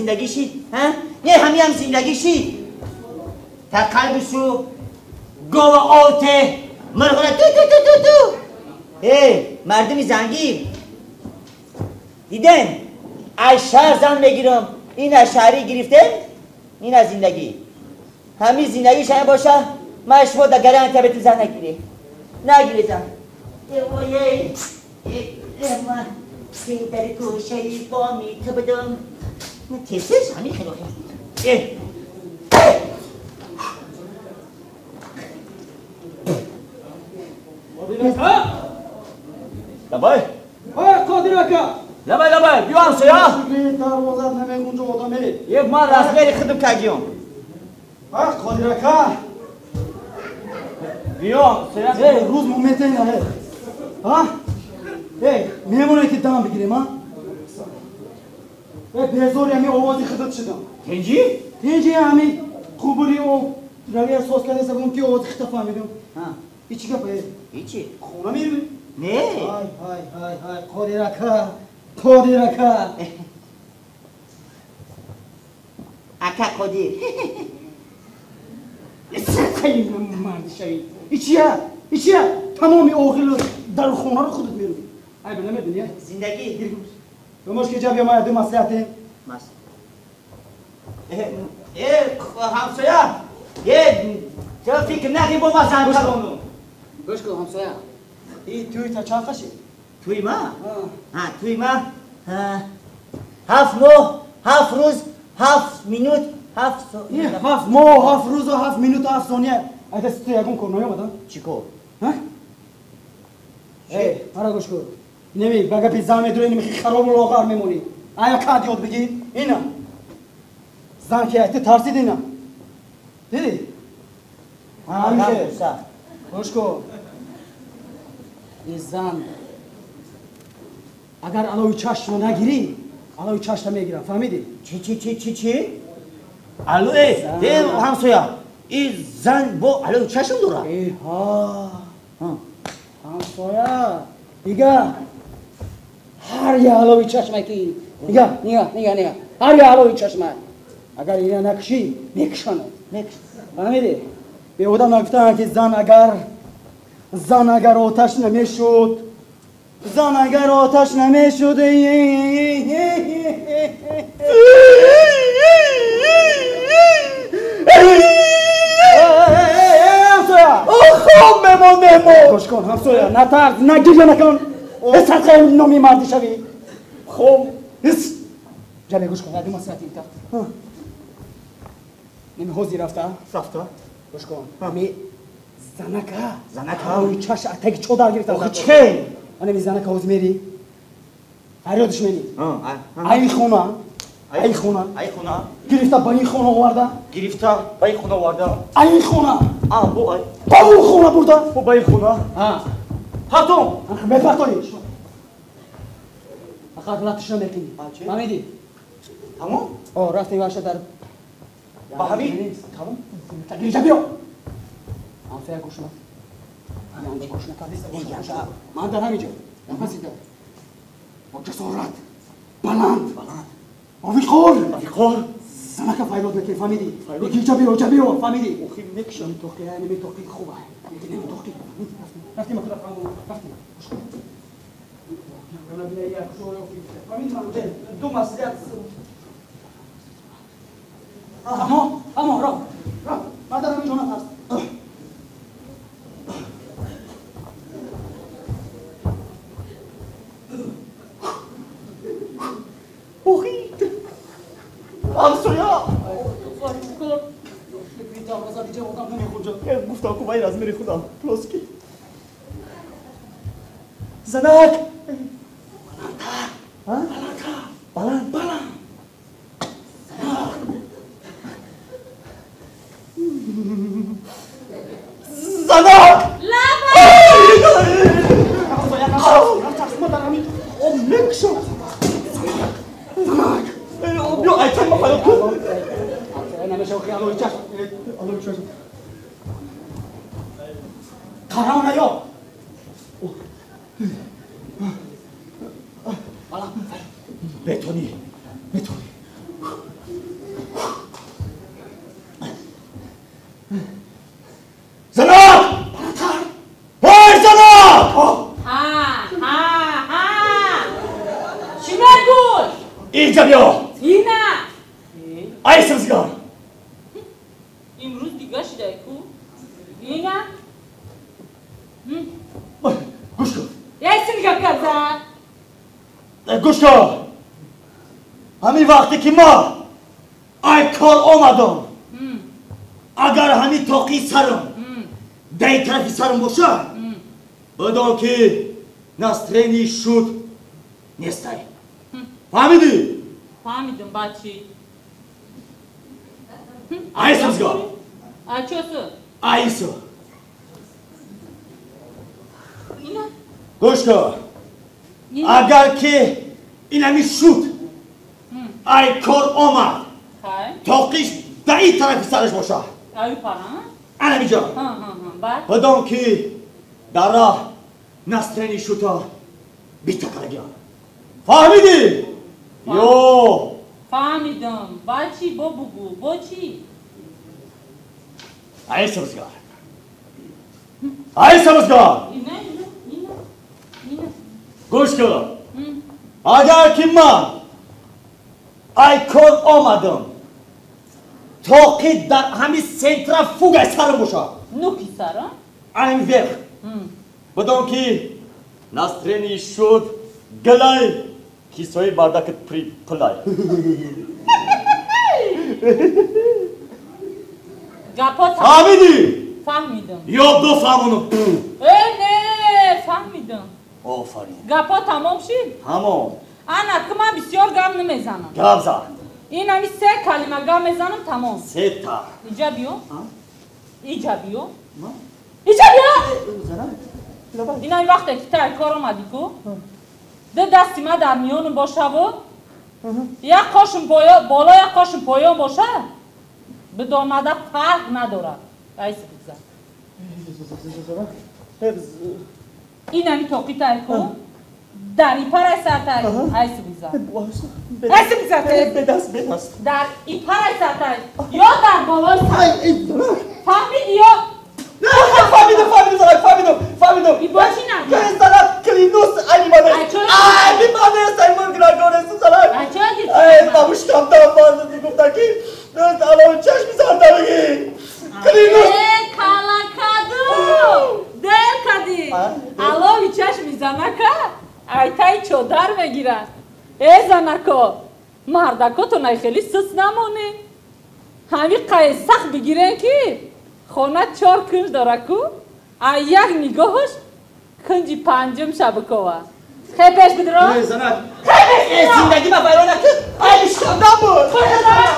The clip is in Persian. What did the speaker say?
زندگیشی ها نه همین هم زندگیشی تا قلبشو گو آته مرغونه تو مردمی زنگیر دیدن از شهر زن بگیرم این از شهری گرفته این از زندگی همین زندگیش همه باشه من شما در گره انتبه تو زن نگیره زن من خیلی در گوشه با می تو بدم تسش همین خیلی لبای قادرکا لبای بیان سیا دروازه نمی اونجا آدم میری یک من رسمه خدم کردیم قادرکا بیان سیا روز مومنت اینه ها میمونه که دام بگیریم ها بزرگ همین آوازی خدت شدم تنجی همین خوبوری و روی اساس کرده سبون که آوازی خدت فهمیدم هیچی گفت هیچی خونه میرمی؟ نه های قادرکا اکا قدیر خیلی مرد شوید ایچیه تمامی اوغل در خونه رو خودت میرمی ای بله میدونی زندگی بماش که جب یا ما دو مسلحته همسایه چرا فکر نکنی با ما زن کارونو گوش کن همسایه این توی تا چند خشی؟ توی ما؟ توی ما 7 ماه 7 روز 7 مینوت 7 7 ماه 7 روز و 7 مینوت و 7 ثانیه ایتا سی تو یکم کن نمیدن؟ چیکو؟ مرا گوش کن نمی بگه پی زن میدونی نمی خراب و لاغر میمونی آیا کد یاد بگی؟ اینا زن که ایتا ترسید اینا دیدی؟ همیشه گوش کن این زن اگر علوی چشم نگیری علوی چشم میگیرم فهمیدی؟ چی؟ علوی همسایه این زن با علوی چشم داره؟ ایها همسایه دیگه هر یه علوی چشمه که نگه هر یه علوی چشمه اگر اینه نکشی میکشنه فهمیدی؟ به اودا نگفتن که زن اگر آتش نمیشد مهمون گوش کن همسایه نترس نگیره نکن اصلا خیلی نمی مردی شوی خوب جلی گوش کن یادی مسیحتی ایتا نمی حوزی رفته گوش کن می زنکه اوی چش اتاقی چو در گرفته آخه چه؟ آنه می زنکه حوز میری فریادش میری ای خونه گرفته با این خونه آورده این خونه با اون خونه برده با این خونه هاتون بپرتونی فقط غلطش نمیکنی فهمیدی؟ تمام؟ رفتیم باشه در با همین؟ تمام؟ اینجا بیا همسایه گوش نکن من در همینجا نفسی در با جسارت بلند آوی خور زنکه فایلات میکنی فهمیدی؟ یکی اینجا بیا فهمیدی؟ اوخی نکشم نمی توقی خوبه نمی توقی رفتیم اکلا رفتیم فهمیدی من دو مسئولیت اما را من در همینجا نفس گفتم که باید از میری خدا پلوسکی زنک بلند زنک بیا ایتن ما فایل کن نمیشه خیالوی چشم قرار نیا بتونی اینجا بیا اینه ای سبزگار امروز دیگه شده کو اینه گوش کن یه سنگا کردن گوش کن همین وقتی که ما ای کار آمدم اگر همین تاقی سرم در طرفی سرم باشه بدان که نسترینی شد نیستی فهمیدی؟ فهمیدم بچی ای سبزگار ای چوسو ایسو اینه گوش کن اگر که این همی شد ای کار آمد خیلی تاقیش در این طرفی سرش باشه ای پرم انا اینجا بعد بدان که در راه نسترینی شد بیتکرگی فهمیدی؟ یو فهمیدم بچی با بگو با چی ای سبزگار ای سبزگار اینه گوش کن اگر که من ای کار آمدم تاقی در همین سنتر فوق سرم باشه نوکی سرم این وقت بدان که نسترینی شد گلای کیسوی بردک پلای گپا فهمیدی؟ فهمیدم یا دو فهمونو نه فهمیدم آفرین گپا تمام شد همون انا که من بسیار گم نمیزنم گب زد این همی 3 کلمه گم میزنم تمام 3 تا اینجا بیو اینجا بیو ما؟ اینجا بیو زنم این همی وقتی که تا کار آمدی کو ده دستی ما در میانم باشه و یک قاشم بالا یک قاشم پایان باشه به دامده فرق نداره ایسه بگذار این همی توقی تا کو در این پر سر تا ایسه بگذار ایسه بگذار بدست در این پر سر تا یا در بالای سر فهمیدی یا فهمیدم ای با چی نگه که زنم کلینوس ایمانه ایمانه گرگانه زنم بچه ها ای بابوش کم دارم بازم میگفتن که الان چشمی زنده بگی کلینوس کالکادو دل کدی الان چشمی زنکا ایتای چودر میگیرن ای زنکا مردکا تو نای خیلی سس نمونه همی قای سخت بگیرن که خونه 4 کنج داره کو یک نگاهش کنجی 5 شبکوه خیلی پیش بدرم ای زنم زندگی ما بیرون نکن ای شکم نبود بدرم